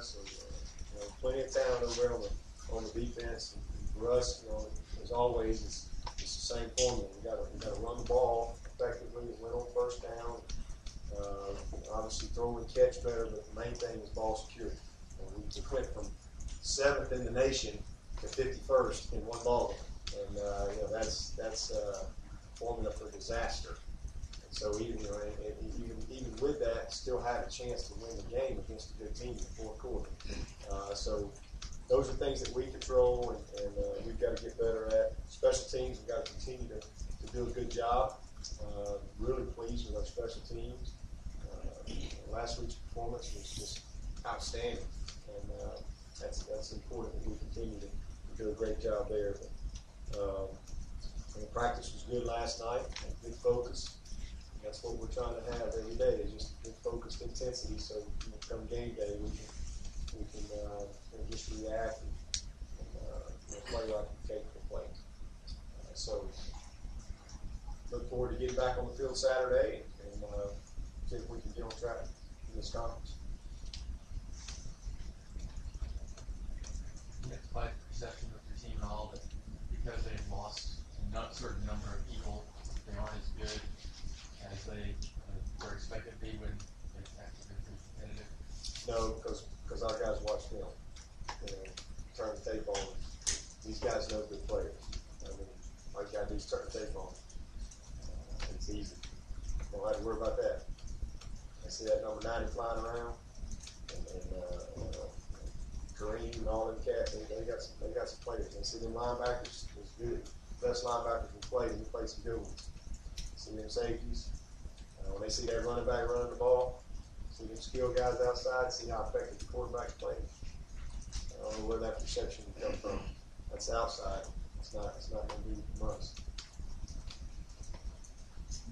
So plenty of talent over there on the defense. And for us, as always, it's the same formula. We got to run the ball effectively. Win on first down. Obviously, throw and catch better, but the main thing is ball security. We went from 7th in the nation to 51st in one ball game, and that's a formula for disaster. And so even with that, still have a chance to win the game against a good team in the fourth quarter. So those are things that we control, and we've got to get better at. Special teams, we've got to continue to do a good job. Really pleased with our special teams. Last week's performance was just outstanding, and that's important that we continue to do a great job there. But practice was good last night, good focus. That's what we're trying to have every day, is just good focused intensity, so come game day we can just react and play like we capable of playing. So look forward to getting back on the field Saturday and see if we can get on track in this conference. You have to fight the perception of your team and all, but because they've lost a certain number of people, they aren't as good as they were expected to be when they've actually been competitive. No, because our guys watch film. Turn the tape on. These guys know good players. I mean, all you got to do is turn the tape on. It's easy. Don't have to worry about that. I see that number 90 flying around, and Kareem and all them cats. They got some players. They see them linebackers was good. Best linebackers we played, and we played some good ones. See them safeties. When they see that running back running the ball, see them skilled guys outside, see how effective the quarterback's playing. I don't know where that perception would come from. That's outside. It's not going to be from us.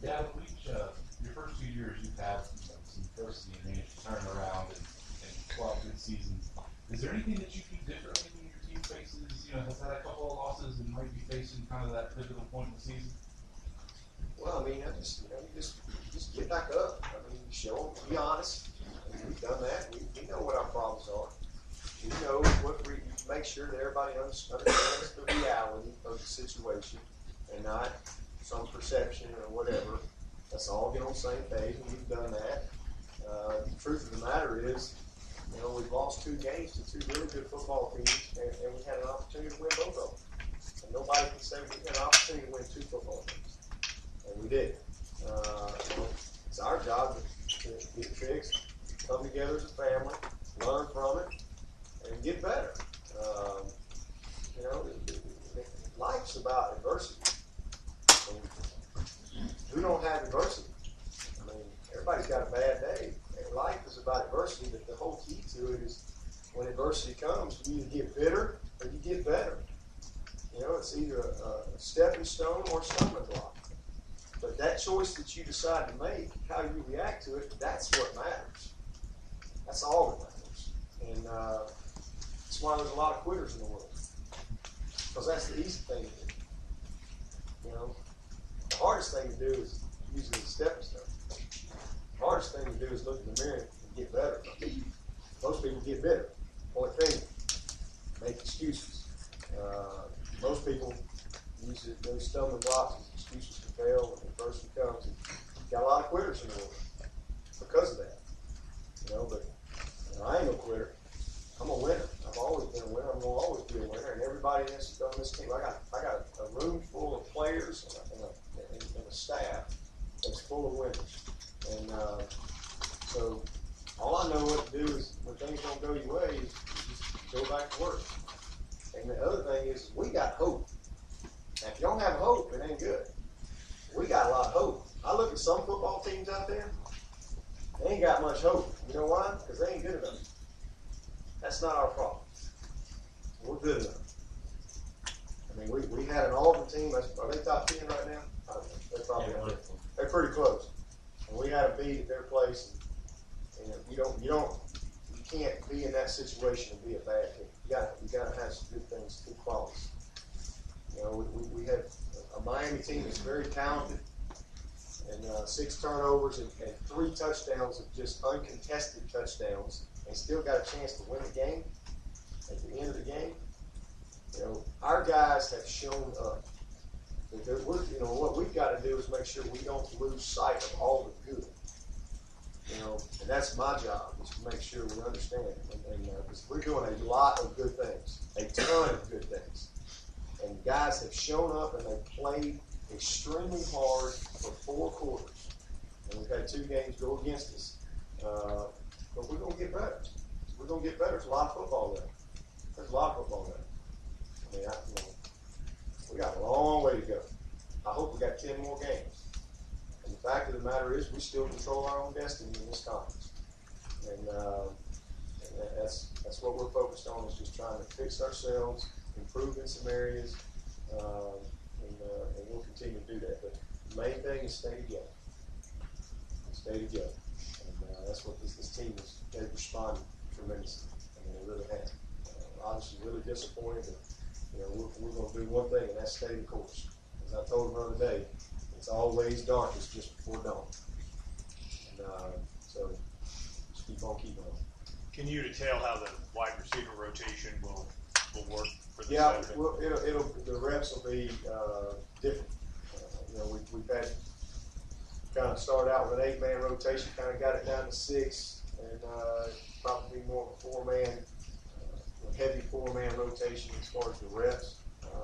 Yeah, your first 2 years, you've had some adversity and managed to turn around and 12 good seasons. Is there anything that you do differently when your team faces, has had a couple of losses and might be facing kind of that pivotal point in the season? Well, I mean, you just get back up. I mean, show them, be honest. We've done that. We know what our problems are. We know we make sure that everybody understands the reality of the situation and not some perception or whatever. Let's all get on the same page, and we've done that. The truth of the matter is, we've lost 2 games to 2 really good football teams, and we had an opportunity to win both of them. And nobody can say we had an opportunity to win 2 football games. And we did. It's our job to get fixed, come together as a family, learn from it, and get better. Life's about adversity. We don't have adversity. I mean, everybody's got a bad day. Life is about adversity, but the whole key to it is when adversity comes, you either get bitter or you get better. It's either a stepping stone or a stumbling block. But that choice that you decide to make, how you react to it, that's what matters. That's all that matters. And that's why there's a lot of quitters in the world. Because that's the easy thing to do. The hardest thing to do is use it as a stepping stone. The hardest thing to do is look in the mirror and get better. Most people get bitter, point finger, make excuses. Most people use those stumbling blocks as excuses to fail when adversity comes. And got a lot of quitters in the world because of that. But I ain't no quitter. I'm a winner. I've always been a winner. I'm going to always be a winner. And everybody on this team, I got a room full of players and a staff that's full of winners. And so all I know what to do is when things don't go your way, is just go back to work. And the other thing is we got hope. Now, if you don't have hope, it ain't good. We got a lot of hope. I look at some football teams out there, they ain't got much hope. You know why? Because they ain't good enough. That's not our problem. We're good enough. I mean, we had an Auburn team. Are they top 10 right now? I don't know. They're probably they're pretty close. And we had a beat at their place. And you can't be in that situation and be a bad team. You got to have some good things, good qualities. We had a Miami team that's very talented, and 6 turnovers and 3 touchdowns of just uncontested touchdowns, and still got a chance to win the game at the end of the game, you know, our guys have shown up. You know, what we've got to do is make sure we don't lose sight of all the good. You know, and that's my job, is to make sure we understand. And we're doing a lot of good things, a ton of good things. And guys have shown up and they've played extremely hard for 4 quarters. And we've had 2 games go against us. But we're going to get better. We're going to get better. There's a lot of football there. There's a lot of football there. I mean, you know, we got a long way to go. I hope we got 10 more games. And the fact of the matter is, we still control our own destiny in this conference. And that's what we're focused on, is just trying to fix ourselves, improve in some areas, and we'll continue to do that. But the main thing is stay together. Stay together. And that's what this team has responded tremendously. I mean, they really have. Obviously, really disappointed, but you know, we're going to do one thing, and that's stay the course. As I told him the other day, it's always darkest just before dawn. And so just keep on keeping on. Can you detail how the wide receiver rotation will work for the Saturday? Well, the reps will be different. You know, we've had kind of start out with an 8-man rotation, kind of got it down to 6, and probably more of a 4-man, heavy 4-man rotation as far as the reps.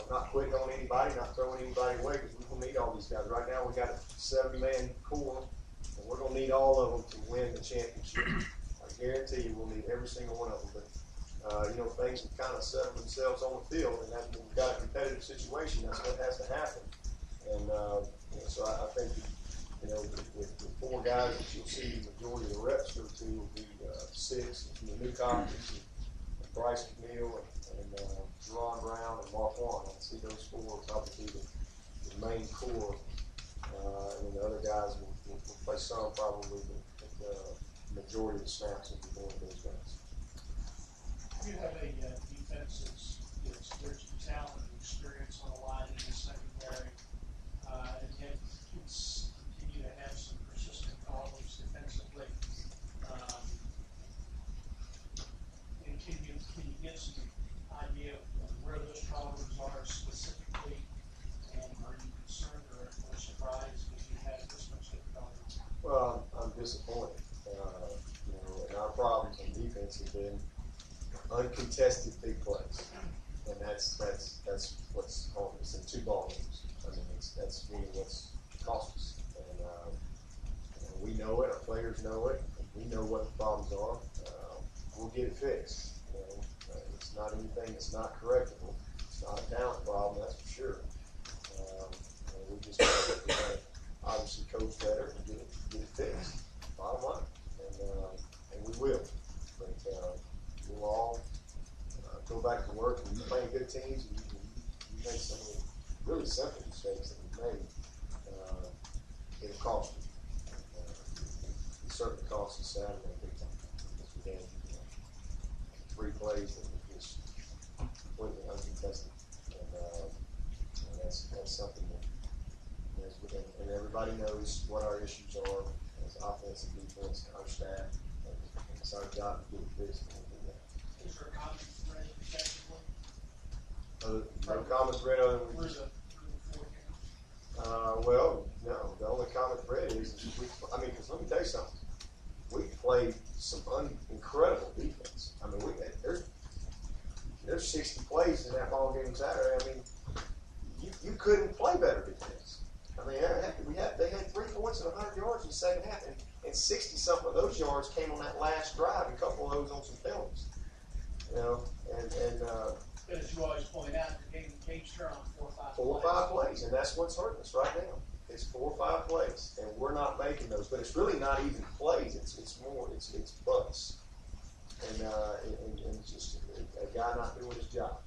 Not quitting on anybody, not throwing anybody away, because we're going to need all these guys. Right now, we got a 7-man core, and we're going to need all of them to win the championship. I guarantee you, we'll need every single one of them. But you know, things have kind of settled themselves on the field, and when we've got a competitive situation, that's what has to happen. And you know, so I think, you know, with 4 guys that you'll see the majority of the reps go to will be 6 from the new conference. Bryce McNeil and Jerron Brown and Mark Warren. I see those 4 probably the main core, and then the other guys will play some probably, but the majority of the snaps will be going to those guys. You have a defense that's there's some talent and experience on the line in the secondary, and yet continue to have some persistent problems defensively. And can you get some idea of where those problems are specifically, and are you concerned or surprised that you have this much difficulty? Well, I'm disappointed. You know, and our problems on defense have been uncontested big plays, and that's what's on us in 2 ball games. I mean, that's really what's cost us, and we know it. Our players know it. We know what the problems are. We'll get it fixed. You know, it's not anything that's not correctable. It's not a talent problem, that's for sure. And we just got to obviously coach better and get it fixed. Bottom line, and we will. But we'll all go back to work. And you play good teams, and you make some of the really simple mistakes that we've made. It'll cost you. It certainly cost us Saturday big time. We had 3 plays that were just completely uncontested, and that's something that, and everybody knows what our issues are as offense and defense, our staff. It's our job to get it fixed. Is there a common thread defensively? No common thread other than Through the 4 games? well, no. The only common thread is because let me tell you something. We played some incredible defense. I mean, there's 60 plays in that ball game Saturday. I mean, you couldn't play better defense. I mean, they had 3 points and 100 yards in the second half, and 60-something of those yards came on that last drive, and a couple of those on some penalties. You know, and as you always point out, the game turned on 4 or 5 4 or 5 plays, and that's what's hurting us right now. It's 4 or 5 plays, and we're not making those. But it's really not even plays. It's more. It's butts, and it's just a guy not doing his job.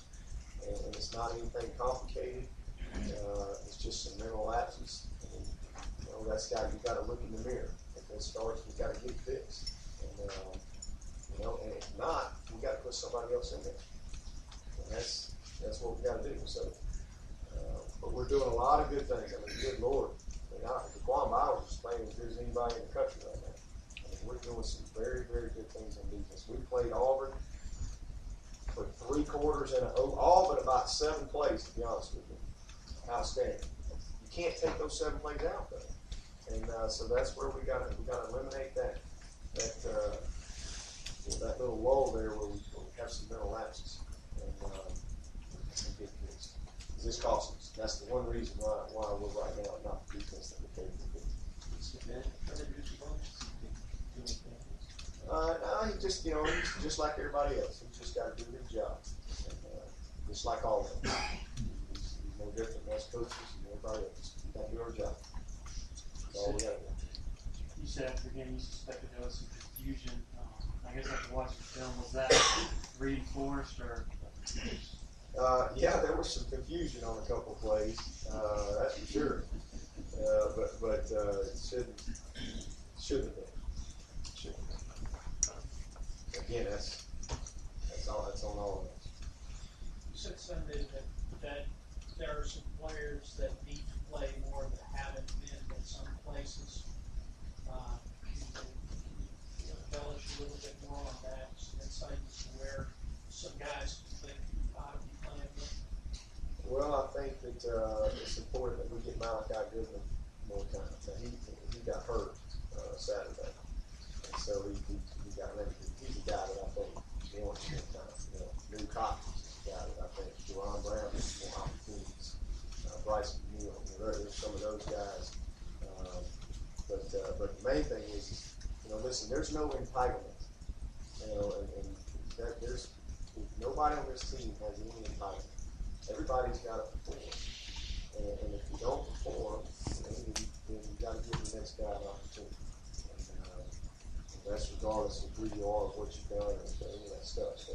And it's not anything complicated. It's just some mental lapses. And, you know, you got to look in the mirror. If it starts, we got to get it fixed. And you know, and if not, we got to put somebody else in there. And that's what we got to do. So, but we're doing a lot of good things. I mean, good Lord. I mean, Daquan Bowers is playing as good as anybody in the country right now. I mean, doing some very, very good things on defense. We played Auburn for 3 quarters and all but about 7 plays, to be honest with you. Outstanding. You can't take those 7 plays out though, and so that's where we got to eliminate that little lull there where we have some mental lapses and get fixed. This costs us. That's the one reason why we're right now not the defense that we're capable of. No, he just, he's just like everybody else. He's just got to do his job, and, just like all of them. He's no different than us coaches and everybody else. We got to do our job. That's all we got to do. You said after the game you suspected there was some confusion. I guess after watching the film, was that reinforced or? Yeah, there was some confusion on a couple of plays. That's for sure. But it shouldn't have been. Again, that's on all of us. You said Sunday that there are some players that need to play more that haven't been in some places. Can you embellish a little bit more on that? Some insight as to where some guys think ought to be playing with? Well, I think that it's important that we get Malachi Goodman more time. He got hurt Saturday, and so he got limited. He's a guy that I think wants more time. New Cox is a guy that I think Jerron Brown has more opportunities. Bryson Neal, there's some of those guys. But the main thing is, listen, there's no entitlement. And that there's nobody on this team has any entitlement. Everybody's got to perform. And if you don't perform, then you got to give the next guy an opportunity. And that's regardless of who you are, what you've done, and any of that stuff. So,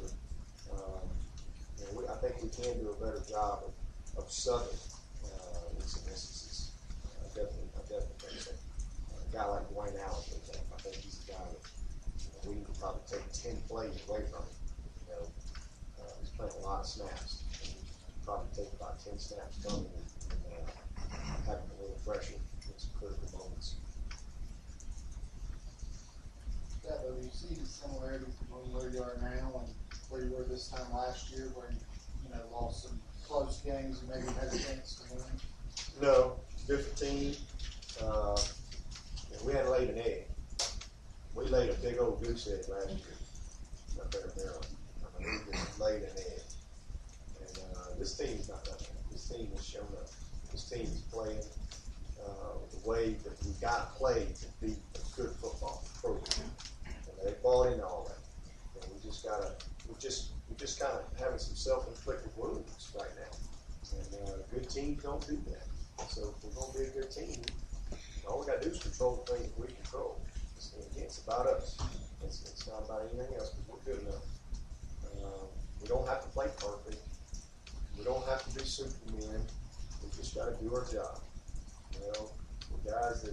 I think we can do a better job of subbing in some instances. I definitely think so. A guy like Dwayne Allen, for example, I think he's a guy that we could probably take 10 plays away from him. He's playing a lot of snaps. Probably take about 10 snaps from him and have him a little pressure in some critical moments. Yeah, but you see the similarities between where you are now and where you were this time last year, where you lost some close games and maybe had a chance to win. No, different team. We hadn't laid an egg. We laid a big old goose egg last year up there in Maryland. We just laid an egg. And this team's not done that. This team has shown up. This team is playing the way that we got to play to be a good football program. And they bought into all that. And we're just kind of having some self-inflicted wounds right now. And good teams don't do that. So if we're going to be a good team, all we got to do is control the things that we control. It's about us. It's not about anything else because we're good enough. We don't have to play perfect. We don't have to be Superman. We just got to do our job. The guys the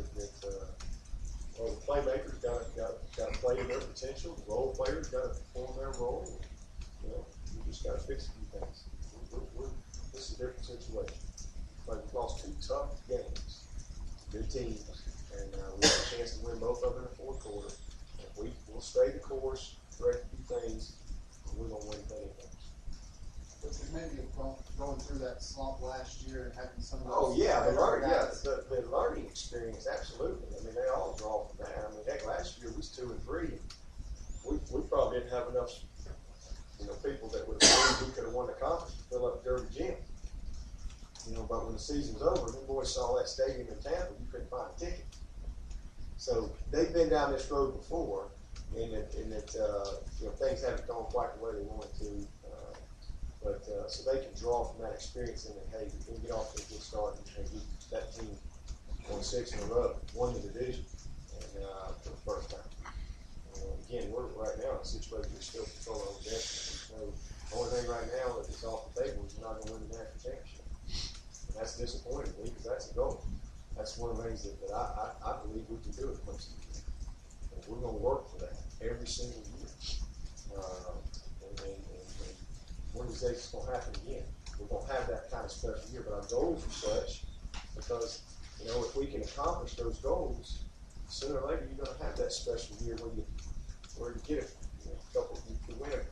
playmakers got to play to their potential. The role players got to perform their role. We just got to fix a few things. This is a different situation. But we've lost 2 tough games. Good teams. And we have a chance to win both of them in the 4th quarter. And we'll stay the course, correct a few things, and we're going to win plenty of things. But maybe going through that slump last year and having some of those. Oh yeah, the learning experience, absolutely. I mean, they all draw from that. I mean, heck, last year we was 2 and 3. We probably didn't have enough, people that would have believed we could have won the conference to fill up Derby Gym. But when the season's over, them boys saw that stadium in Tampa, you couldn't find a ticket. So they've been down this road before, and that things haven't gone quite the way they wanted to. So they can draw from that experience and hey, we can get off to a good start. And that team won 6 in a row, won the division, and for the first time. Again, we're right now in a situation we're still controlling our destiny. So the only thing right now that is off the table is we're not going to win the national championship. And that's disappointing to me because that's a goal. That's one of the things that I believe we can do at Clemson. And we're going to work for that every single year. And one of these days it's going to happen again. We're going to have that kind of special year, but our goals are such because, if we can accomplish those goals, sooner or later you're going to have that special year where you get a couple, you can win a